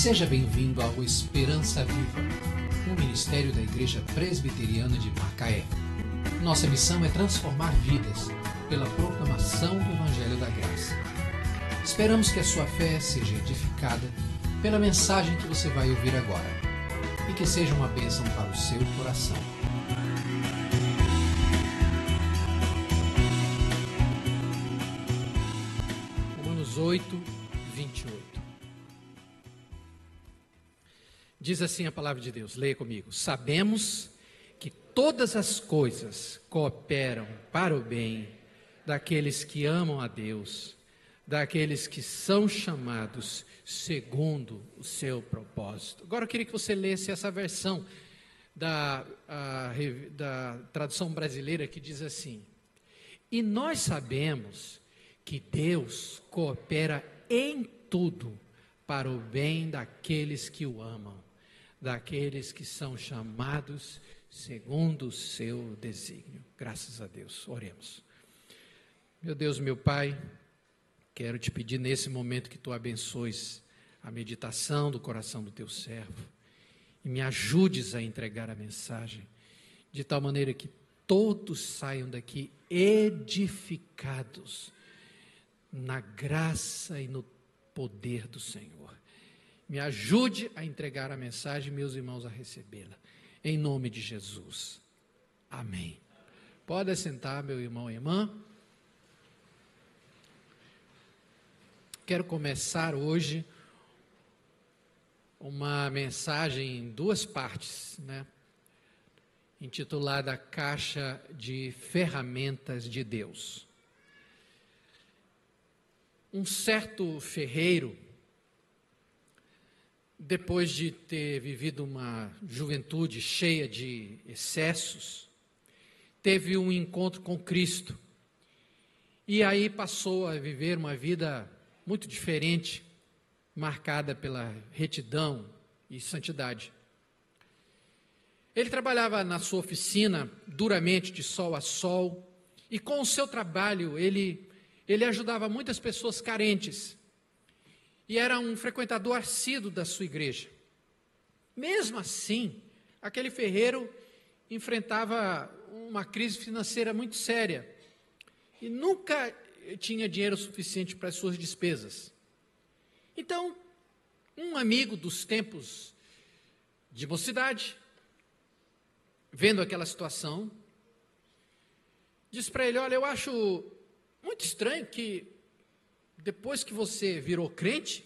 Seja bem-vindo ao Esperança Viva, um ministério da Igreja Presbiteriana de Macaé. Nossa missão é transformar vidas pela proclamação do Evangelho da Graça. Esperamos que a sua fé seja edificada pela mensagem que você vai ouvir agora e que seja uma bênção para o seu coração. Romanos 8, 28. Diz assim a palavra de Deus, leia comigo. Sabemos que todas as coisas cooperam para o bem daqueles que amam a Deus, daqueles que são chamados segundo o seu propósito. Agora eu queria que você lesse essa versão da tradução brasileira que diz assim: e nós sabemos que Deus coopera em tudo para o bem daqueles que o amam, daqueles que são chamados segundo o seu desígnio. Graças a Deus. Oremos. Meu Deus, meu Pai, quero te pedir nesse momento que tu abençoes a meditação do coração do teu servo e me ajudes a entregar a mensagem de tal maneira que todos saiam daqui edificados na graça e no poder do Senhor. Me ajude a entregar a mensagem, meus irmãos, a recebê-la. Em nome de Jesus. Amém. Pode assentar, meu irmão e irmã. Quero começar hoje uma mensagem em duas partes, intitulada Caixa de Ferramentas de Deus. Um certo ferreiro, depois de ter vivido uma juventude cheia de excessos, teve um encontro com Cristo e aí passou a viver uma vida muito diferente, marcada pela retidão e santidade. Ele trabalhava na sua oficina duramente, de sol a sol, e com o seu trabalho ele ajudava muitas pessoas carentes. E era um frequentador assíduo da sua igreja. Mesmo assim, aquele ferreiro enfrentava uma crise financeira muito séria e nunca tinha dinheiro suficiente para as suas despesas. Então, um amigo dos tempos de mocidade, vendo aquela situação, disse para ele: olha, eu acho muito estranho que depois que você virou crente,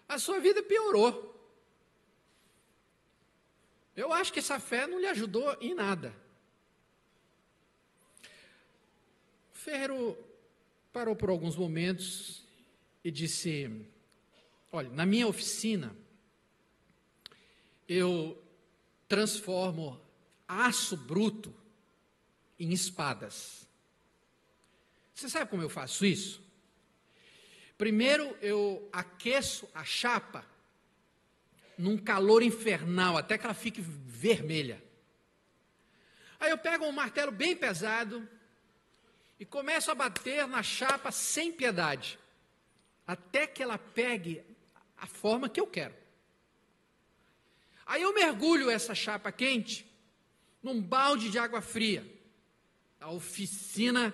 a sua vida piorou. Eu acho que essa fé não lhe ajudou em nada. O ferreiro parou por alguns momentos e disse: olha, na minha oficina, eu transformo aço bruto em espadas. Você sabe como eu faço isso? Primeiro eu aqueço a chapa num calor infernal, até que ela fique vermelha. Aí eu pego um martelo bem pesado e começo a bater na chapa sem piedade, até que ela pegue a forma que eu quero. Aí eu mergulho essa chapa quente num balde de água fria. A oficina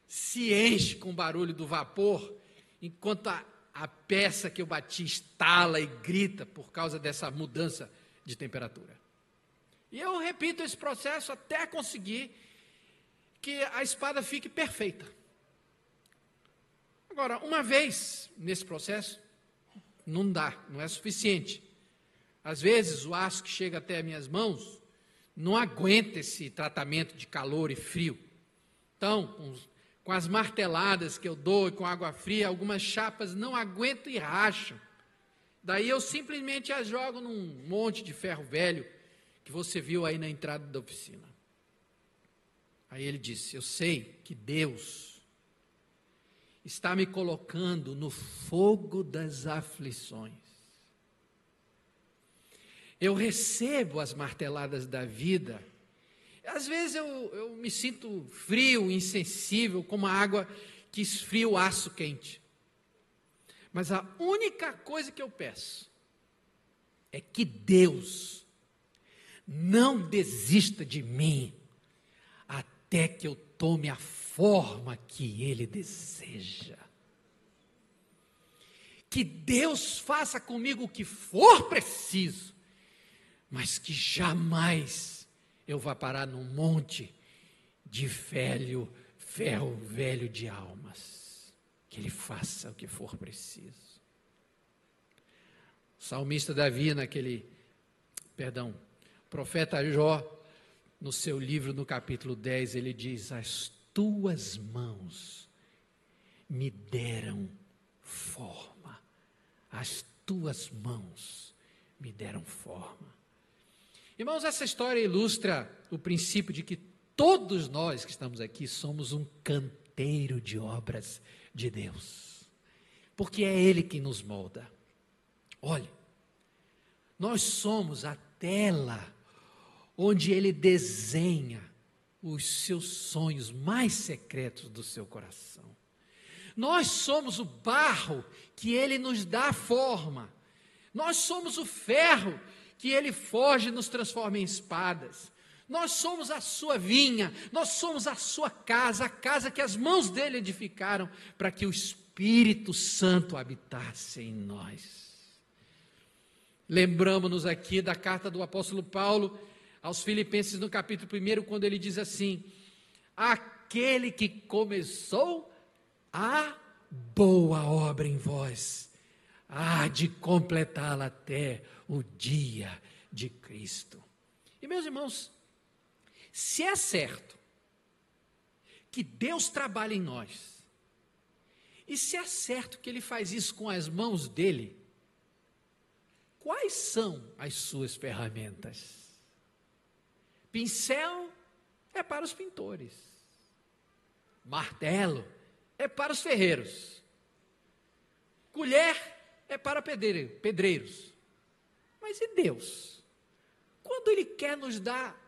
se enche com o barulho do vapor, enquanto a peça que eu bati estala e grita por causa dessa mudança de temperatura. E eu repito esse processo até conseguir que a espada fique perfeita. Agora, uma vez nesse processo, não dá, não é suficiente. Às vezes o aço que chega até as minhas mãos não aguenta esse tratamento de calor e frio. Então, com as marteladas que eu dou e com água fria, algumas chapas não aguentam e racham. Daí eu simplesmente as jogo num monte de ferro velho que você viu aí na entrada da oficina. Aí ele disse: eu sei que Deus está me colocando no fogo das aflições. Eu recebo as marteladas da vida. Às vezes eu me sinto frio, insensível, como a água que esfria o aço quente. Mas a única coisa que eu peço é que Deus não desista de mim até que eu tome a forma que Ele deseja. Que Deus faça comigo o que for preciso, mas que jamais eu vá parar num monte de ferro velho de almas. Que Ele faça o que for preciso. O salmista Davi, profeta Jó, no seu livro, no capítulo 10, ele diz: as tuas mãos me deram forma. As tuas mãos me deram forma. Irmãos, essa história ilustra o princípio de que todos nós que estamos aqui somos um canteiro de obras de Deus, porque é Ele que nos molda. Olhe, nós somos a tela onde Ele desenha os seus sonhos mais secretos do seu coração. Nós somos o barro que Ele nos dá forma. Nós somos o ferro que Ele forja e nos transforma em espadas. Nós somos a sua vinha, nós somos a sua casa, a casa que as mãos dele edificaram para que o Espírito Santo habitasse em nós. Lembramos-nos aqui da carta do apóstolo Paulo aos Filipenses, no capítulo 1, quando ele diz assim: aquele que começou a boa obra em vós, há de completá-la até o dia de Cristo. E meus irmãos, se é certo que Deus trabalha em nós, e se é certo que Ele faz isso com as mãos dEle, quais são as suas ferramentas? Pincel é para os pintores, martelo é para os ferreiros, colher é para pedreiros. Mas e Deus? Quando Ele quer nos dar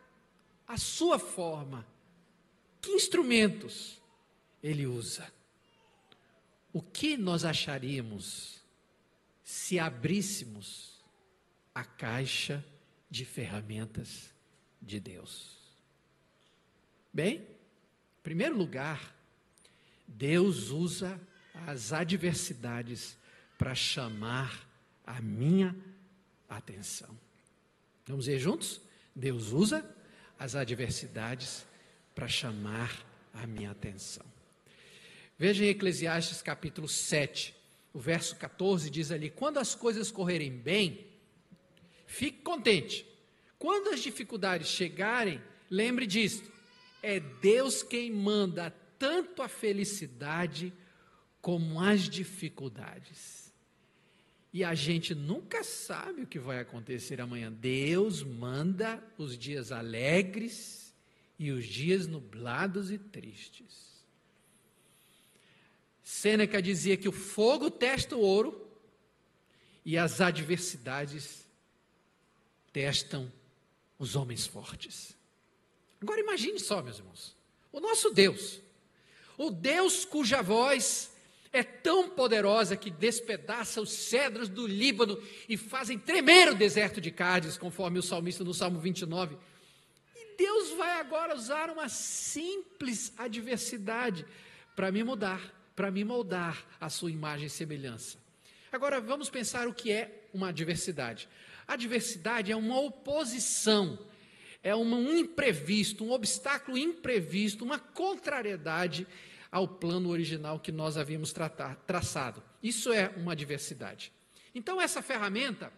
a sua forma, que instrumentos Ele usa? O que nós acharíamos se abríssemos a caixa de ferramentas de Deus? Bem, em primeiro lugar, Deus usa as adversidades para chamar a minha atenção. Vamos ver juntos? Deus usa as adversidades para chamar a minha atenção. Veja em Eclesiastes capítulo 7, o verso 14 diz ali: quando as coisas correrem bem, fique contente. Quando as dificuldades chegarem, lembre disto: é Deus quem manda tanto a felicidade como as dificuldades. E a gente nunca sabe o que vai acontecer amanhã. Deus manda os dias alegres e os dias nublados e tristes. Sêneca dizia que o fogo testa o ouro e as adversidades testam os homens fortes. Agora imagine só, meus irmãos, o nosso Deus, o Deus cuja voz é tão poderosa que despedaça os cedros do Líbano e fazem tremer o deserto de Cádiz, conforme o salmista no Salmo 29. E Deus vai agora usar uma simples adversidade para me mudar, para me moldar a sua imagem e semelhança. Agora vamos pensar o que é uma adversidade. A adversidade é uma oposição, é um imprevisto, um obstáculo imprevisto, uma contrariedade ao plano original que nós havíamos traçado. Isso é uma adversidade. Então essa ferramenta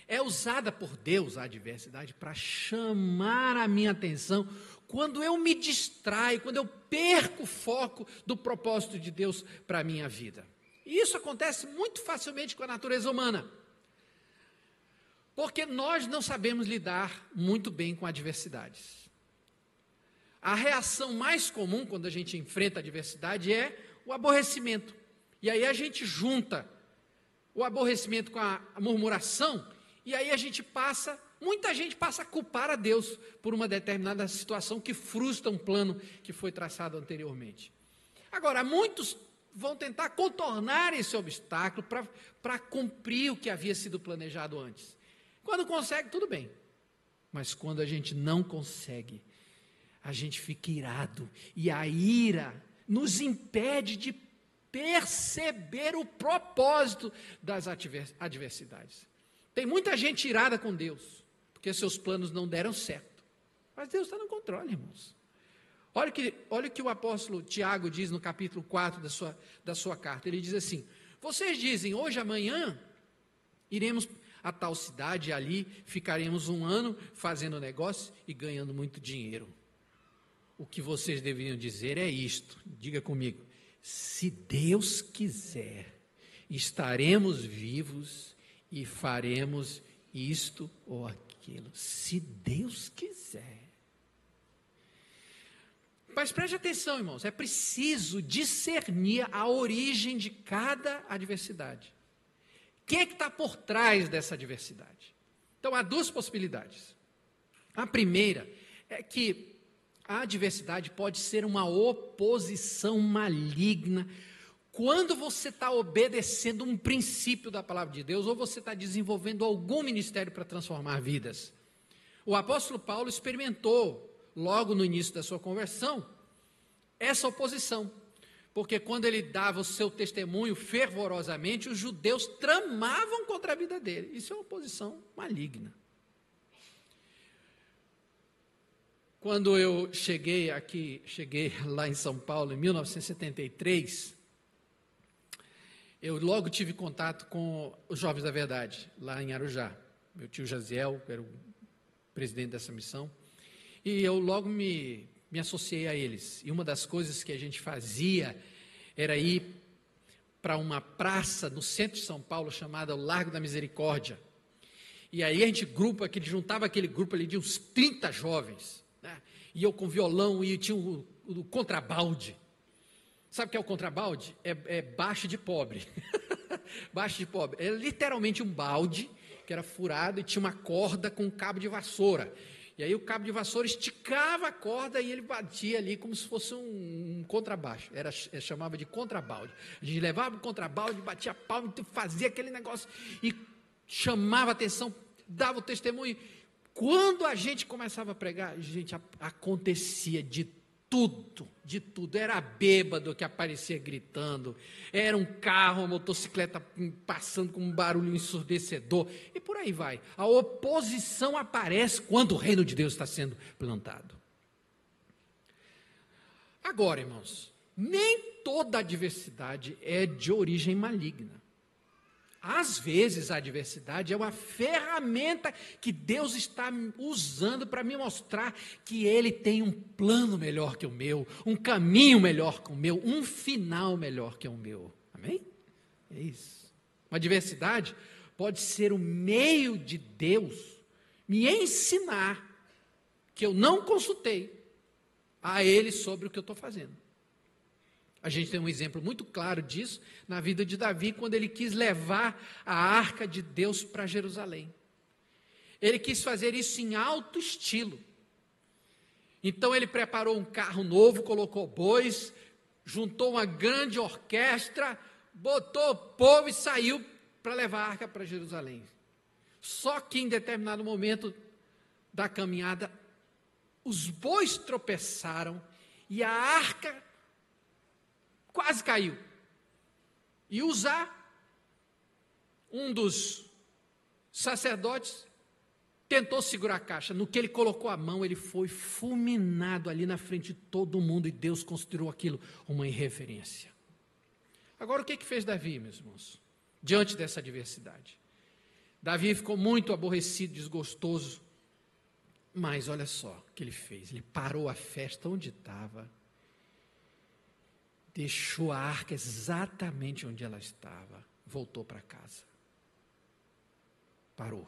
é usada por Deus, a adversidade, para chamar a minha atenção quando eu me distraio, quando eu perco o foco do propósito de Deus para a minha vida. E isso acontece muito facilmente com a natureza humana, porque nós não sabemos lidar muito bem com adversidades. A reação mais comum quando a gente enfrenta a adversidade é o aborrecimento. E aí a gente junta o aborrecimento com a murmuração, e aí muita gente passa a culpar a Deus por uma determinada situação que frustra um plano que foi traçado anteriormente. Agora, muitos vão tentar contornar esse obstáculo para cumprir o que havia sido planejado antes. Quando consegue, tudo bem. Mas quando a gente não consegue, a gente fica irado. E a ira nos impede de perceber o propósito das adversidades. Tem muita gente irada com Deus, porque seus planos não deram certo. Mas Deus está no controle, irmãos. Olha o que o apóstolo Tiago diz no capítulo 4 da sua carta. Ele diz assim: vocês dizem, hoje, amanhã, iremos a tal cidade e ali ficaremos 1 ano fazendo negócio e ganhando muito dinheiro. O que vocês deveriam dizer é isto, diga comigo: se Deus quiser, estaremos vivos e faremos isto ou aquilo. Se Deus quiser. Mas preste atenção, irmãos, é preciso discernir a origem de cada adversidade. Quem é que está por trás dessa adversidade? Então, há 2 possibilidades. A primeira é que a adversidade pode ser uma oposição maligna quando você está obedecendo um princípio da palavra de Deus ou você está desenvolvendo algum ministério para transformar vidas. O apóstolo Paulo experimentou, logo no início da sua conversão, essa oposição. Porque quando ele dava o seu testemunho fervorosamente, os judeus tramavam contra a vida dele. Isso é uma oposição maligna. Quando eu cheguei lá em São Paulo, em 1973, eu logo tive contato com os Jovens da Verdade, lá em Arujá. Meu tio Jaziel era o presidente dessa missão. E eu logo me associei a eles. E uma das coisas que a gente fazia era ir para uma praça no centro de São Paulo, chamada Largo da Misericórdia. E aí a gente juntava aquele grupo ali de uns 30 jovens, né? E eu com violão, e tinha o contrabalde. Sabe o que é o contrabalde? É baixo de pobre. Baixo de pobre. É literalmente um balde que era furado e tinha uma corda com um cabo de vassoura. E aí o cabo de vassoura esticava a corda e ele batia ali como se fosse um contrabaixo. Chamava de contrabalde. A gente levava o contrabalde, batia a palma, fazia aquele negócio e chamava a atenção, dava o testemunho. Quando a gente começava a pregar, gente, acontecia de tudo. Era bêbado que aparecia gritando, era um carro, uma motocicleta passando com um barulho ensurdecedor, e por aí vai. A oposição aparece quando o reino de Deus está sendo plantado. Agora, irmãos, nem toda adversidade é de origem maligna. Às vezes a adversidade é uma ferramenta que Deus está usando para me mostrar que Ele tem um plano melhor que o meu, um caminho melhor que o meu, um final melhor que o meu. Amém? É isso. Uma adversidade pode ser o meio de Deus me ensinar que eu não consultei a Ele sobre o que eu estou fazendo. A gente tem um exemplo muito claro disso na vida de Davi, quando ele quis levar a arca de Deus para Jerusalém. Ele quis fazer isso em alto estilo. Então ele preparou um carro novo, colocou bois, juntou uma grande orquestra, botou o povo e saiu para levar a arca para Jerusalém. Só que em determinado momento da caminhada, os bois tropeçaram e a arca quase caiu. E Uzá, um dos sacerdotes, tentou segurar a caixa. No que ele colocou a mão, ele foi fulminado ali na frente de todo mundo, e Deus considerou aquilo uma irreverência. Agora, o que fez Davi, meus irmãos, diante dessa adversidade? Davi ficou muito aborrecido, desgostoso, mas olha só o que ele fez. Ele parou a festa onde estava, deixou a arca exatamente onde ela estava, voltou para casa. Parou.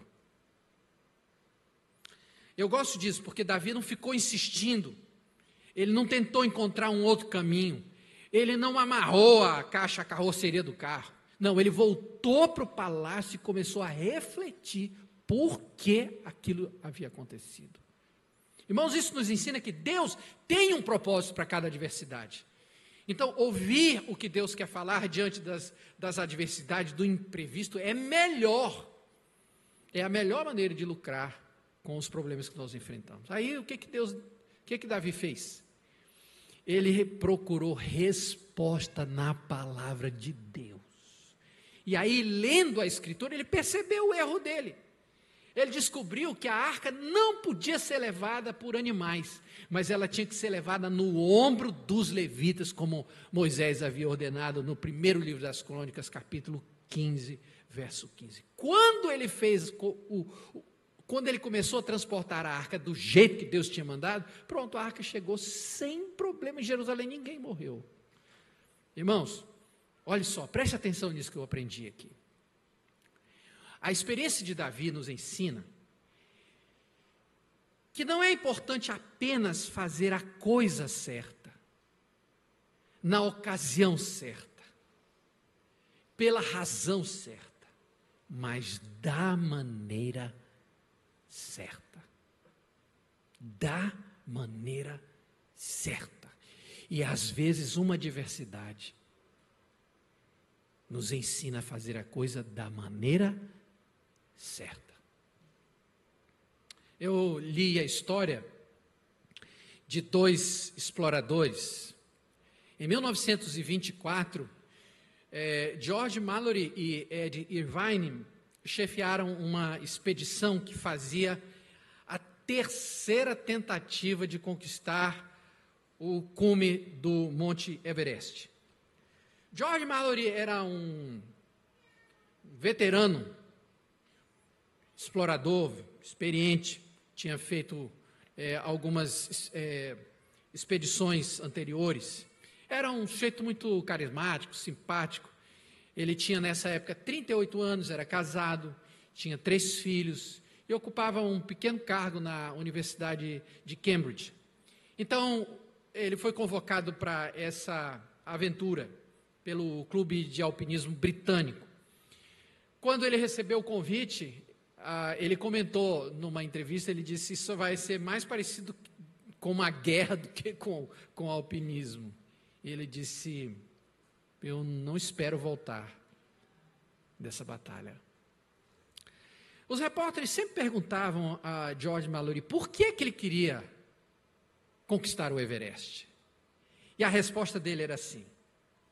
Eu gosto disso, porque Davi não ficou insistindo, ele não tentou encontrar um outro caminho, ele não amarrou a carroceria do carro, não, ele voltou para o palácio e começou a refletir por que aquilo havia acontecido. Irmãos, isso nos ensina que Deus tem um propósito para cada adversidade. Então, ouvir o que Deus quer falar diante das adversidades, do imprevisto, é melhor. É a melhor maneira de lucrar com os problemas que nós enfrentamos. Aí, o que Davi fez? Ele procurou resposta na palavra de Deus. E aí, lendo a Escritura, ele percebeu o erro dele. Ele descobriu que a arca não podia ser levada por animais, mas ela tinha que ser levada no ombro dos levitas, como Moisés havia ordenado no primeiro livro das Crônicas, capítulo 15, verso 15. Quando ele começou a transportar a arca do jeito que Deus tinha mandado, pronto, a arca chegou sem problema em Jerusalém, ninguém morreu. Irmãos, olha só, preste atenção nisso que eu aprendi aqui. A experiência de Davi nos ensina que não é importante apenas fazer a coisa certa, na ocasião certa, pela razão certa, mas da maneira certa. Da maneira certa. E às vezes uma adversidade nos ensina a fazer a coisa da maneira certa. Eu li a história de dois exploradores. Em 1924, George Mallory e Ed Irvine chefiaram uma expedição que fazia a terceira tentativa de conquistar o cume do Monte Everest. George Mallory era um veterano, explorador, experiente, tinha feito algumas expedições anteriores. Era um sujeito muito carismático, simpático. Ele tinha nessa época 38 anos, era casado, tinha 3 filhos e ocupava um pequeno cargo na Universidade de Cambridge. Então, ele foi convocado para essa aventura pelo Clube de Alpinismo Britânico. Quando ele recebeu o convite, ele comentou numa entrevista, ele disse: isso vai ser mais parecido com uma guerra do que com o alpinismo. E ele disse: eu não espero voltar dessa batalha. Os repórteres sempre perguntavam a George Mallory por que ele queria conquistar o Everest. E a resposta dele era assim: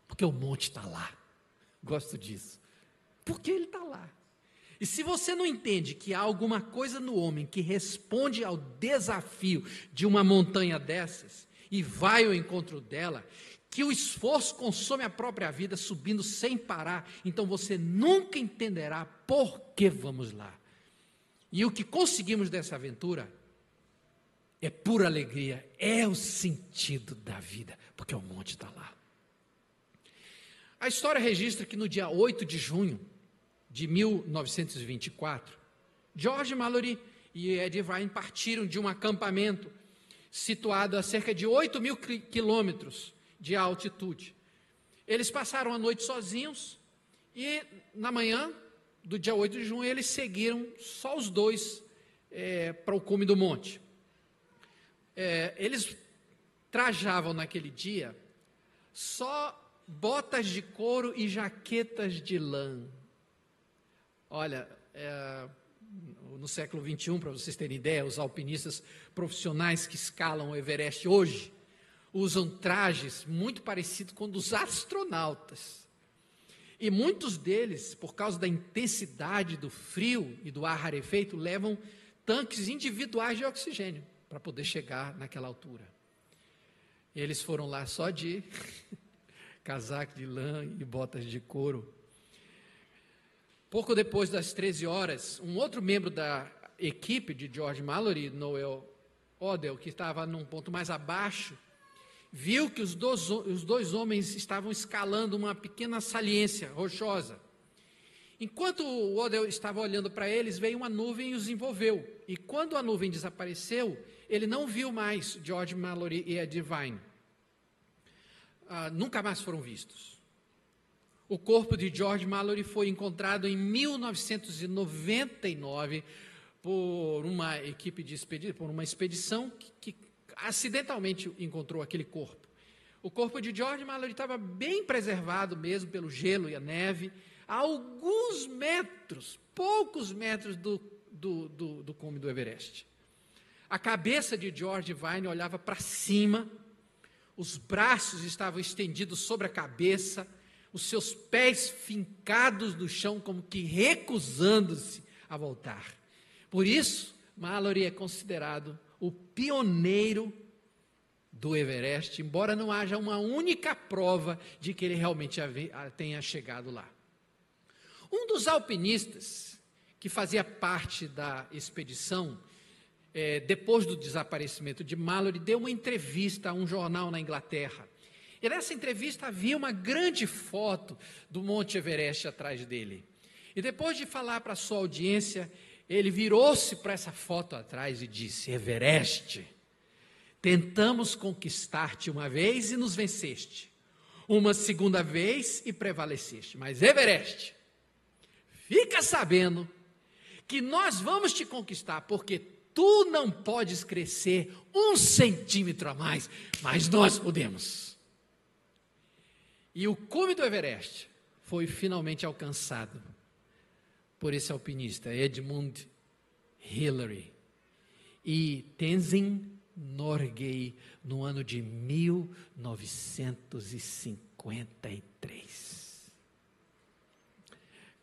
porque o monte está lá. Gosto disso. Porque ele está lá. E se você não entende que há alguma coisa no homem que responde ao desafio de uma montanha dessas e vai ao encontro dela, que o esforço consome a própria vida subindo sem parar, então você nunca entenderá por que vamos lá. E o que conseguimos dessa aventura é pura alegria, é o sentido da vida, porque o monte está lá. A história registra que no dia 8 de junho de 1924, George Mallory e Ed Irvine partiram de um acampamento situado a cerca de 8.000 quilômetros de altitude. Eles passaram a noite sozinhos e na manhã do dia 8 de junho eles seguiram só os dois para o cume do monte. Eles trajavam naquele dia só botas de couro e jaquetas de lã. Olha, no século XXI, para vocês terem ideia, os alpinistas profissionais que escalam o Everest hoje usam trajes muito parecidos com os dos astronautas. E muitos deles, por causa da intensidade do frio e do ar rarefeito, levam tanques individuais de oxigênio para poder chegar naquela altura. Eles foram lá só de casaco de lã e botas de couro. Pouco depois das 13 horas, um outro membro da equipe de George Mallory, Noel Odell, que estava num ponto mais abaixo, viu que os dois homens estavam escalando uma pequena saliência rochosa. Enquanto o Odell estava olhando para eles, veio uma nuvem e os envolveu. E quando a nuvem desapareceu, ele não viu mais George Mallory e Ed Irvine. Nunca mais foram vistos. O corpo de George Mallory foi encontrado em 1999 por uma equipe de expedição, por uma expedição que acidentalmente encontrou aquele corpo. O corpo de George Mallory estava bem preservado mesmo pelo gelo e a neve, a alguns metros, poucos metros do cume do Everest. A cabeça de George Vine olhava para cima, os braços estavam estendidos sobre a cabeça, os seus pés fincados no chão, como que recusando-se a voltar. Por isso, Mallory é considerado o pioneiro do Everest, embora não haja uma única prova de que ele realmente tenha chegado lá. Um dos alpinistas que fazia parte da expedição, depois do desaparecimento de Mallory, deu uma entrevista a um jornal na Inglaterra. E nessa entrevista havia uma grande foto do Monte Everest atrás dele. E depois de falar para a sua audiência, ele virou-se para essa foto atrás e disse: Everest, tentamos conquistar-te uma vez e nos venceste. Uma segunda vez e prevaleceste. Mas Everest, fica sabendo que nós vamos te conquistar, porque tu não podes crescer 1 centímetro a mais, mas nós podemos. E o cume do Everest foi finalmente alcançado por esse alpinista, Edmund Hillary, e Tenzin Norgay, no ano de 1953.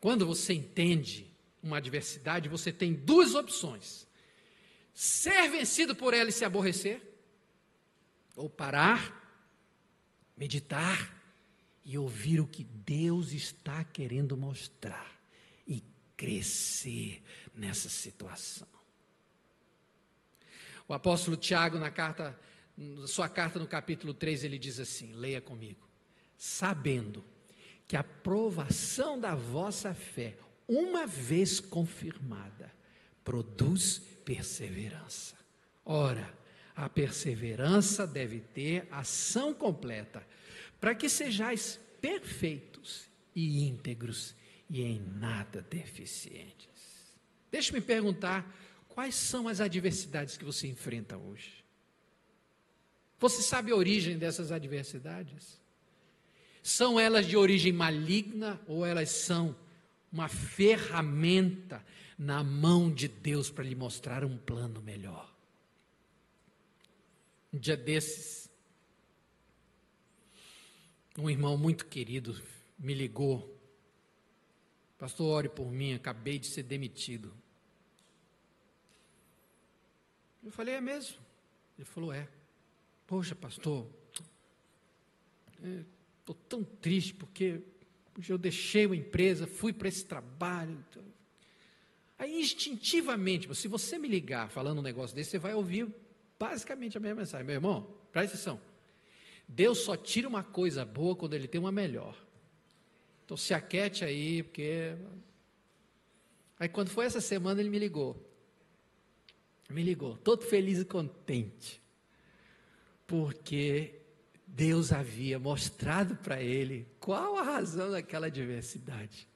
Quando você entende uma adversidade, você tem duas opções: ser vencido por ela e se aborrecer, ou parar, meditar e ouvir o que Deus está querendo mostrar e crescer nessa situação. O apóstolo Tiago, na sua carta no capítulo 3, ele diz assim, leia comigo: sabendo que a provação da vossa fé, uma vez confirmada, produz perseverança. Ora, a perseverança deve ter ação completa, para que sejais perfeitos e íntegros e em nada deficientes. Deixe-me perguntar, quais são as adversidades que você enfrenta hoje? Você sabe a origem dessas adversidades? São elas de origem maligna ou elas são uma ferramenta na mão de Deus para lhe mostrar um plano melhor? Um dia desses, um irmão muito querido me ligou: pastor, ore por mim, acabei de ser demitido. Eu falei: é mesmo? Ele falou: é. Poxa, pastor, estou tão triste porque eu deixei a empresa, fui para esse trabalho. Aí instintivamente, se você me ligar falando um negócio desse, você vai ouvir basicamente a mesma mensagem. Meu irmão, presta atenção, Deus só tira uma coisa boa quando Ele tem uma melhor. Então se aquiete aí, porque... Aí quando foi essa semana, ele me ligou, todo feliz e contente, porque Deus havia mostrado para ele qual a razão daquela adversidade.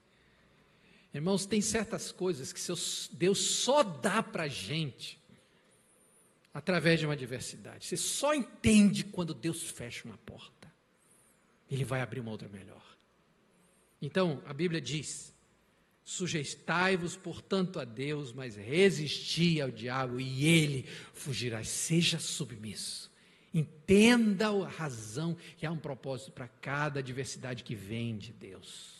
Irmãos, tem certas coisas que Deus só dá para a gente através de uma adversidade. Você só entende quando Deus fecha uma porta. Ele vai abrir uma outra melhor. Então, a Bíblia diz: sujeitai-vos, portanto, a Deus, mas resisti ao diabo e ele fugirá. Seja submisso. Entenda a razão que há um propósito para cada adversidade que vem de Deus.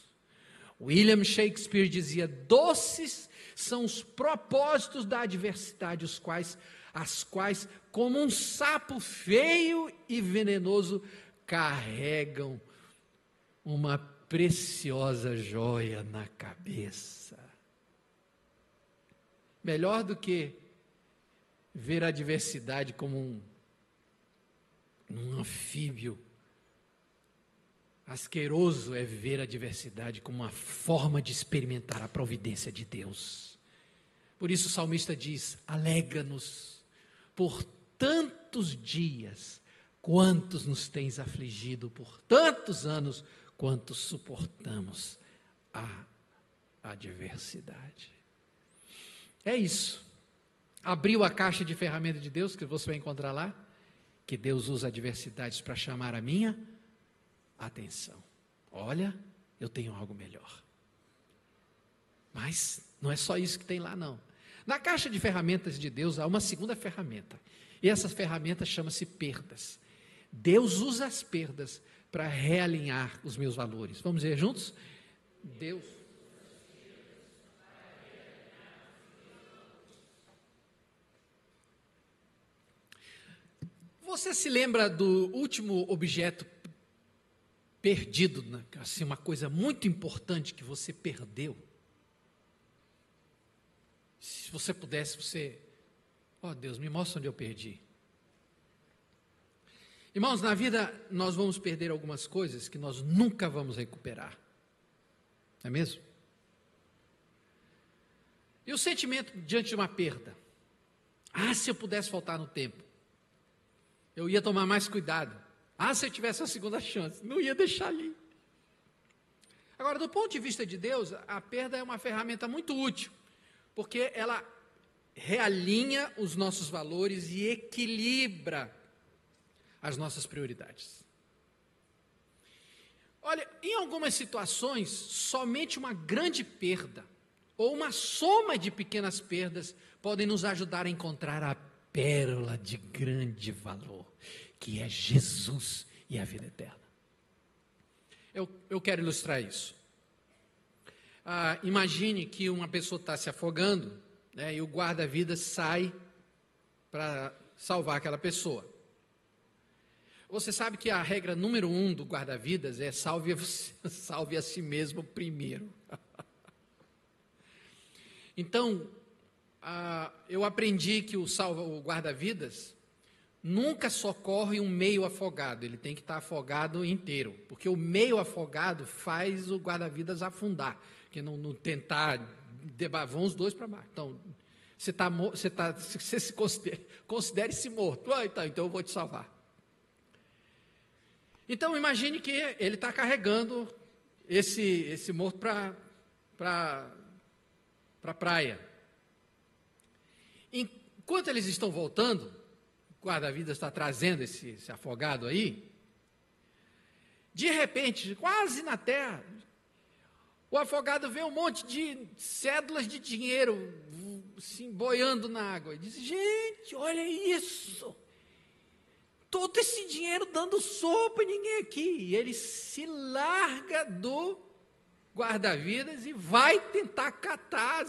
William Shakespeare dizia: doces são os propósitos da adversidade, as quais, como um sapo feio e venenoso, carregam uma preciosa joia na cabeça. Melhor do que ver a adversidade como um anfíbio asqueroso, é ver a adversidade como uma forma de experimentar a providência de Deus. Por isso o salmista diz: alegra-nos por tantos dias, quantos nos tens afligido, por tantos anos, quantos suportamos a adversidade. É isso. Abriu a caixa de ferramentas de Deus, que você vai encontrar lá, que Deus usa adversidades para chamar a minha atenção. Olha, eu tenho algo melhor. Mas não é só isso que tem lá, não. Na caixa de ferramentas de Deus há uma segunda ferramenta. E essa ferramenta chama-se perdas. Deus usa as perdas para realinhar os meus valores. Vamos ver juntos? Deus. Você se lembra do último objeto perdido, né? Assim, uma coisa muito importante que você perdeu? Se você pudesse, Deus, me mostra onde eu perdi. Irmãos, na vida nós vamos perder algumas coisas que nós nunca vamos recuperar. Não é mesmo? E o sentimento diante de uma perda? Se eu pudesse voltar no tempo, eu ia tomar mais cuidado. Se eu tivesse a segunda chance, não ia deixar ali. Agora, do ponto de vista de Deus, a perda é uma ferramenta muito útil, porque ela realinha os nossos valores e equilibra as nossas prioridades. Olha, em algumas situações, somente uma grande perda ou uma soma de pequenas perdas podem nos ajudar a encontrar a pérola de grande valor, que é Jesus e a vida eterna. Eu quero ilustrar isso. Imagine que uma pessoa está se afogando, né, e o guarda-vidas sai para salvar aquela pessoa. Você sabe que a regra número 1 do guarda-vidas é salve a si mesmo primeiro. Então, eu aprendi que o guarda-vidas nunca socorre um meio afogado, ele tem que estar afogado inteiro, porque o meio afogado faz o guarda-vidas afundar, que não tentar, vão os dois para baixo. Então, você se considere-se morto. Então eu vou te salvar. Então, imagine que ele está carregando esse morto para a praia. Enquanto eles estão voltando, o guarda-vidas está trazendo esse afogado aí, de repente, quase na terra, o afogado vê um monte de cédulas de dinheiro assim, boiando na água. E diz: gente, olha isso! Todo esse dinheiro dando sopa e ninguém aqui. E ele se larga do guarda-vidas e vai tentar catar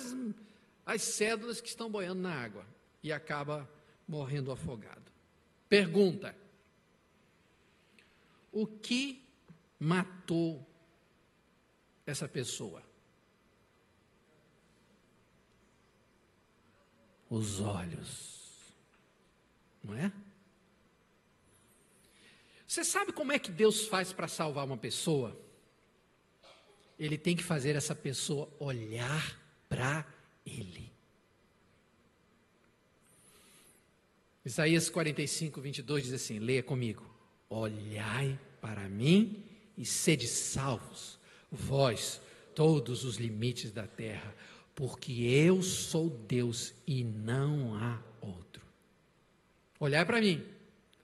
as cédulas que estão boiando na água. E acaba morrendo afogado. Pergunta: o que matou essa pessoa? Os olhos. Não é? Você sabe como é que Deus faz para salvar uma pessoa? Ele tem que fazer essa pessoa olhar para Ele. Isaías 45, 22 diz assim, leia comigo: olhai para mim e sede salvos, vós, todos os limites da terra, porque eu sou Deus e não há outro. Olhai para mim.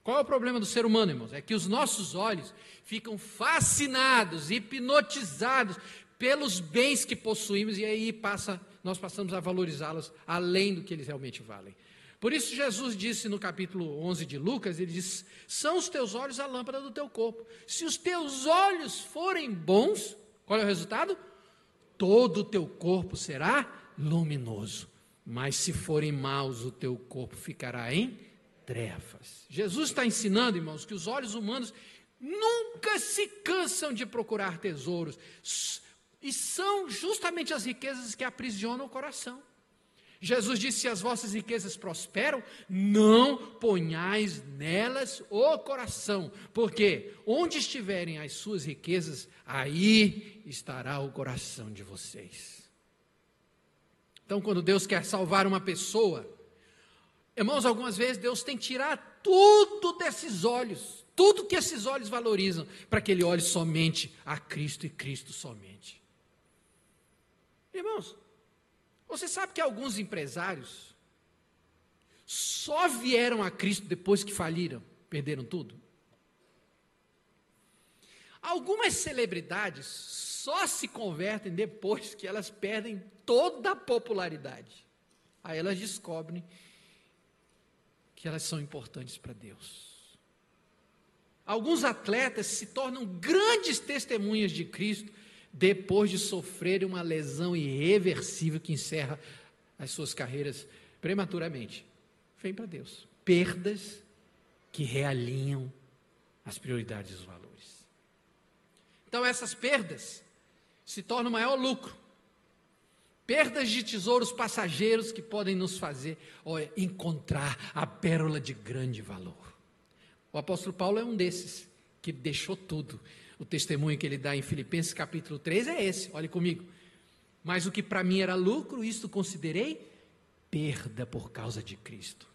Qual é o problema do ser humano, irmãos? É que os nossos olhos ficam fascinados, hipnotizados pelos bens que possuímos, e aí nós passamos a valorizá-los além do que eles realmente valem. Por isso Jesus disse no capítulo 11 de Lucas, ele diz: são os teus olhos a lâmpada do teu corpo. Se os teus olhos forem bons, qual é o resultado? Todo o teu corpo será luminoso. Mas se forem maus, o teu corpo ficará em trevas. Jesus está ensinando, irmãos, que os olhos humanos nunca se cansam de procurar tesouros, e são justamente as riquezas que aprisionam o coração. Jesus disse: se as vossas riquezas prosperam, não ponhais nelas o coração, porque onde estiverem as suas riquezas, aí estará o coração de vocês. Então, quando Deus quer salvar uma pessoa, irmãos, algumas vezes Deus tem que tirar tudo desses olhos, tudo que esses olhos valorizam, para que ele olhe somente a Cristo e Cristo somente. Irmãos, você sabe que alguns empresários só vieram a Cristo depois que faliram? perderam tudo? Algumas celebridades só se convertem depois que elas perdem toda a popularidade. Aí elas descobrem que elas são importantes para Deus. Alguns atletas se tornam grandes testemunhas de Cristo depois de sofrerem uma lesão irreversível que encerra as suas carreiras prematuramente. Vem para Deus. Perdas que realinham as prioridades e os valores. Então essas perdas se tornam o maior lucro. Perdas de tesouros passageiros que podem nos fazer encontrar a pérola de grande valor. O apóstolo Paulo é um desses, que deixou tudo. O testemunho que ele dá em Filipenses capítulo 3 é esse, olhe comigo. Mas o que para mim era lucro, isto considerei perda por causa de Cristo.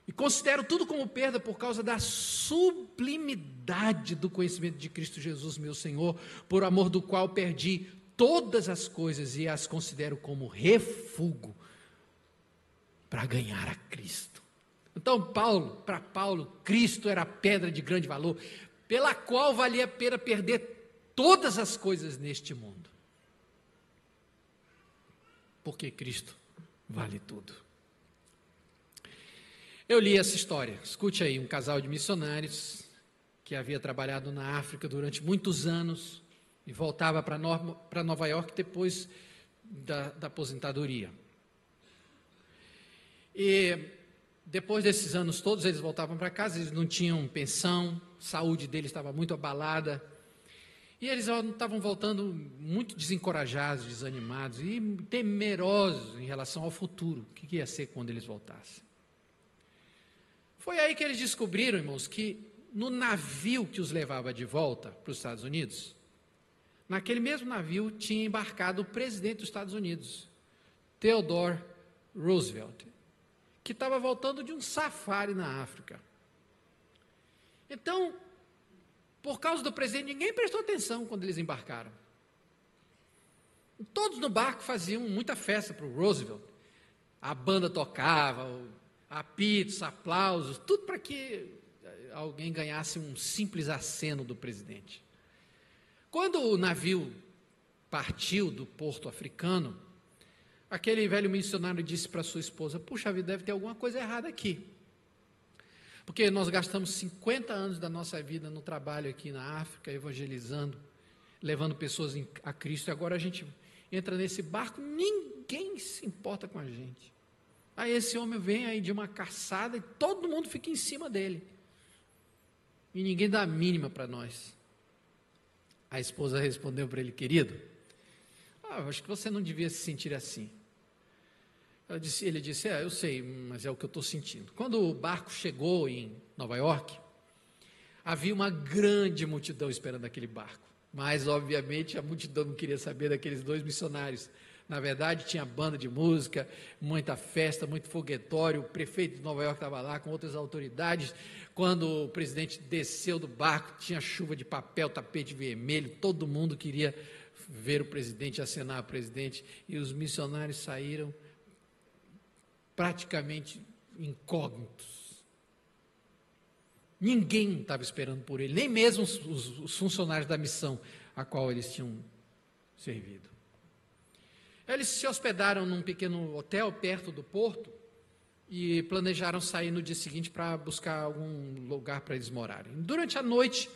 E considero tudo como perda por causa da sublimidade do conhecimento de Cristo Jesus, meu Senhor, por amor do qual perdi todas as coisas e as considero como refúgio para ganhar a Cristo. Então, para Paulo, Cristo era a pedra de grande valor, pela qual valia a pena perder todas as coisas neste mundo. Porque Cristo vale tudo. Eu li essa história, escute aí, um casal de missionários que havia trabalhado na África durante muitos anos e voltava para Nova York depois da aposentadoria. E depois desses anos todos, eles voltavam para casa, eles não tinham pensão, a saúde deles estava muito abalada, e eles estavam voltando muito desencorajados, desanimados e temerosos em relação ao futuro, o que ia ser quando eles voltassem. Foi aí que eles descobriram, irmãos, que no navio que os levava de volta para os Estados Unidos, naquele mesmo navio tinha embarcado o presidente dos Estados Unidos, Theodore Roosevelt, que estava voltando de um safari na África. Então, por causa do presidente, ninguém prestou atenção quando eles embarcaram. Todos no barco faziam muita festa para o Roosevelt. A banda tocava, apitos, aplausos, tudo para que alguém ganhasse um simples aceno do presidente. Quando o navio partiu do porto africano, aquele velho missionário disse para sua esposa: puxa vida, deve ter alguma coisa errada aqui. Porque nós gastamos 50 anos da nossa vida no trabalho aqui na África, evangelizando, levando pessoas a Cristo, e agora a gente entra nesse barco, ninguém se importa com a gente. Aí esse homem vem aí de uma caçada e todo mundo fica em cima dele. E ninguém dá a mínima para nós. A esposa respondeu para ele: querido, acho que você não devia se sentir assim. Ele disse: eu sei, mas é o que eu estou sentindo. Quando o barco chegou em Nova York, havia uma grande multidão esperando aquele barco. Mas, obviamente, a multidão não queria saber daqueles dois missionários. Na verdade, tinha banda de música, muita festa, muito foguetório. O prefeito de Nova York estava lá com outras autoridades. Quando o presidente desceu do barco, tinha chuva de papel, tapete vermelho. Todo mundo queria ver o presidente, acenar ao presidente. E os missionários saíram praticamente incógnitos. Ninguém estava esperando por ele, nem mesmo os funcionários da missão a qual eles tinham servido. Eles se hospedaram num pequeno hotel perto do porto e planejaram sair no dia seguinte para buscar algum lugar para eles morarem. Durante a noite,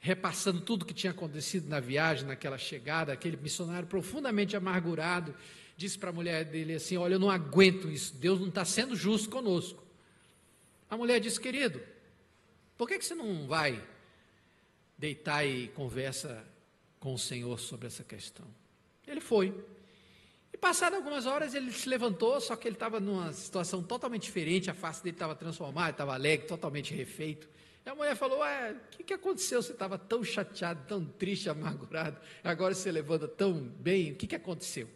repassando tudo o que tinha acontecido na viagem, naquela chegada, aquele missionário profundamente amargurado disse para a mulher dele assim: olha, eu não aguento isso, Deus não está sendo justo conosco. A mulher disse: querido, por que você não vai deitar e conversa com o Senhor sobre essa questão? Ele foi. E passadas algumas horas ele se levantou, só que ele estava numa situação totalmente diferente, a face dele estava transformada, estava alegre, totalmente refeito. E a mulher falou: o que aconteceu? Você estava tão chateado, tão triste, amargurado, agora você levanta tão bem, o que aconteceu?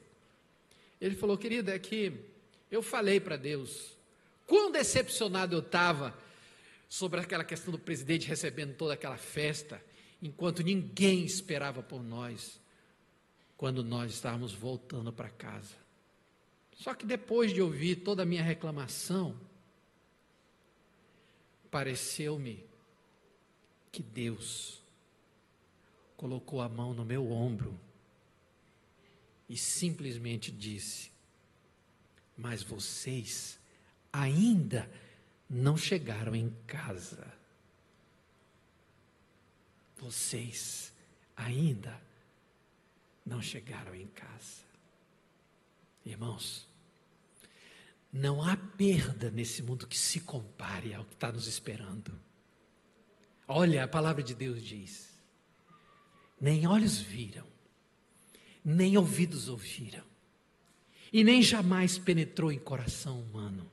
Ele falou: querida, é que eu falei para Deus quão decepcionado eu estava sobre aquela questão do presidente recebendo toda aquela festa, enquanto ninguém esperava por nós, quando nós estávamos voltando para casa. Só que depois de ouvir toda a minha reclamação, pareceu-me que Deus colocou a mão no meu ombro e simplesmente disse: mas vocês ainda não chegaram em casa. Vocês ainda não chegaram em casa. Irmãos, não há perda nesse mundo que se compare ao que está nos esperando. Olha, a palavra de Deus diz: nem olhos viram, nem ouvidos ouviram, e nem jamais penetrou em coração humano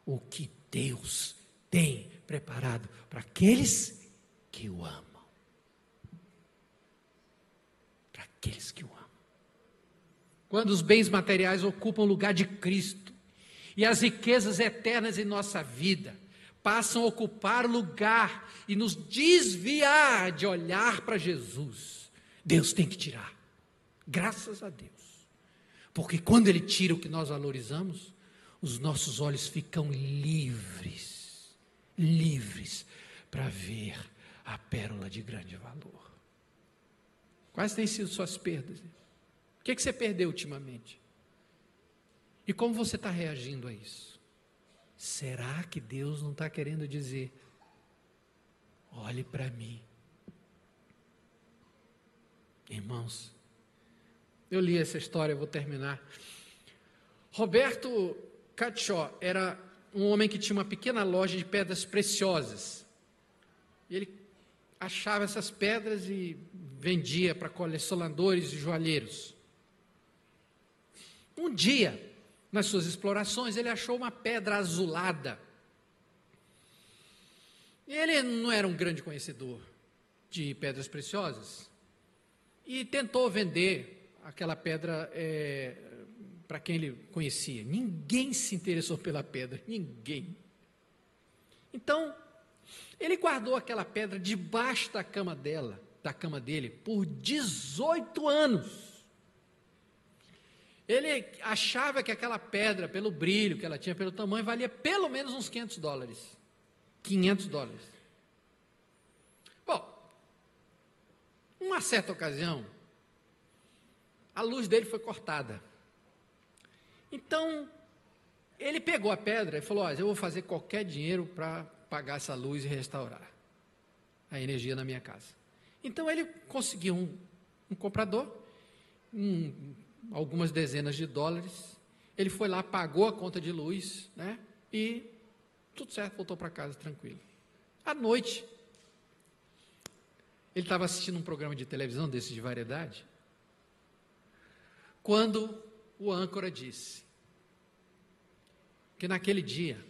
o que Deus tem preparado para aqueles que o amam. Para aqueles que o amam. Quando os bens materiais ocupam o lugar de Cristo e as riquezas eternas em nossa vida passam a ocupar o lugar e nos desviar de olhar para Jesus, Deus tem que tirar. Graças a Deus. Porque quando Ele tira o que nós valorizamos, os nossos olhos ficam livres para ver a pérola de grande valor. Quais têm sido suas perdas? O que você perdeu ultimamente? E como você está reagindo a isso? Será que Deus não está querendo dizer: olhe para mim? Irmãos, eu li essa história, eu vou terminar. Roberto Catshaw era um homem que tinha uma pequena loja de pedras preciosas. E ele achava essas pedras e vendia para colecionadores e joalheiros. Um dia, nas suas explorações, ele achou uma pedra azulada. E ele não era um grande conhecedor de pedras preciosas. E tentou vender aquela pedra para quem ele conhecia. Ninguém se interessou pela pedra, ninguém. Então, ele guardou aquela pedra debaixo da cama dele, por 18 anos. Ele achava que aquela pedra, pelo brilho que ela tinha, pelo tamanho, valia pelo menos uns $500. $500. Bom, uma certa ocasião, a luz dele foi cortada. Então, ele pegou a pedra e falou: eu vou fazer qualquer dinheiro para pagar essa luz e restaurar a energia na minha casa. Então, ele conseguiu um comprador, algumas dezenas de dólares. Ele foi lá, pagou a conta de luz, né? E tudo certo, voltou para casa tranquilo. À noite, ele estava assistindo um programa de televisão desses de variedade, quando o âncora disse que naquele dia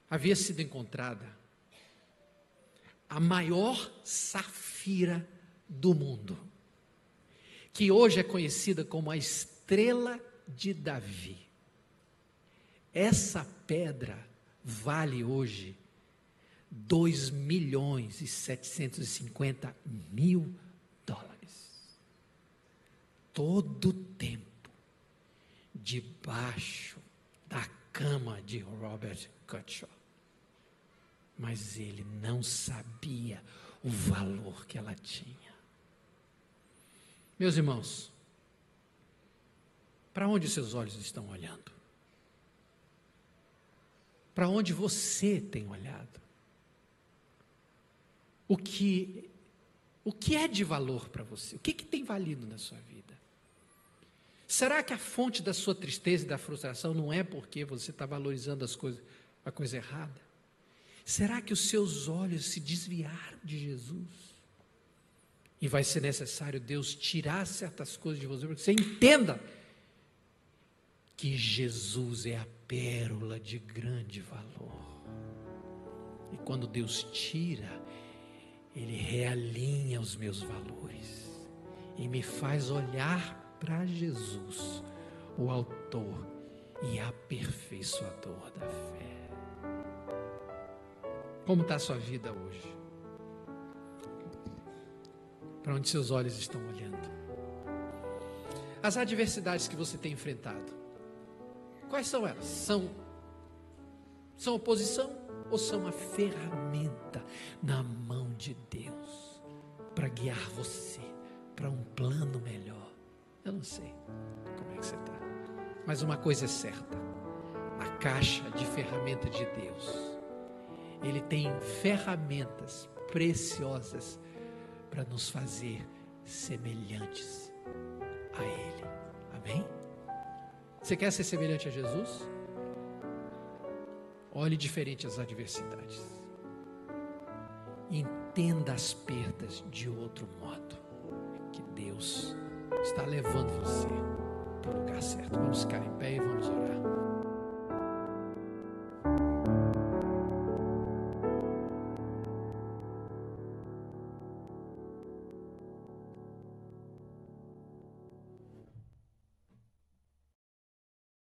havia sido encontrada a maior safira do mundo, que hoje é conhecida como a Estrela de Davi. Essa pedra vale hoje $2.750.000. Todo o tempo debaixo da cama de Robert Catshaw. Mas ele não sabia o valor que ela tinha. Meus irmãos, para onde seus olhos estão olhando? Para onde você tem olhado? O que é de valor para você? O que tem valido na sua vida? Será que a fonte da sua tristeza e da frustração não é porque você está valorizando a coisa errada? Será que os seus olhos se desviaram de Jesus? E vai ser necessário Deus tirar certas coisas de você, para que você entenda que Jesus é a pérola de grande valor. E quando Deus tira, Ele realinha os meus valores e me faz olhar para Jesus, o autor e aperfeiçoador da fé. Como está a sua vida hoje? Para onde seus olhos estão olhando? As adversidades que você tem enfrentado, quais são elas? São oposição? ou são uma ferramenta na mão de Deus para guiar você para um plano melhor? Eu não sei como é que você está, mas uma coisa é certa: na caixa de ferramenta de Deus, Ele tem ferramentas preciosas para nos fazer semelhantes a Ele. Amém? Você quer ser semelhante a Jesus? Olhe diferente as adversidades. Entenda as perdas de outro modo, que Deus está levando você para o lugar certo. Vamos ficar em pé e vamos orar.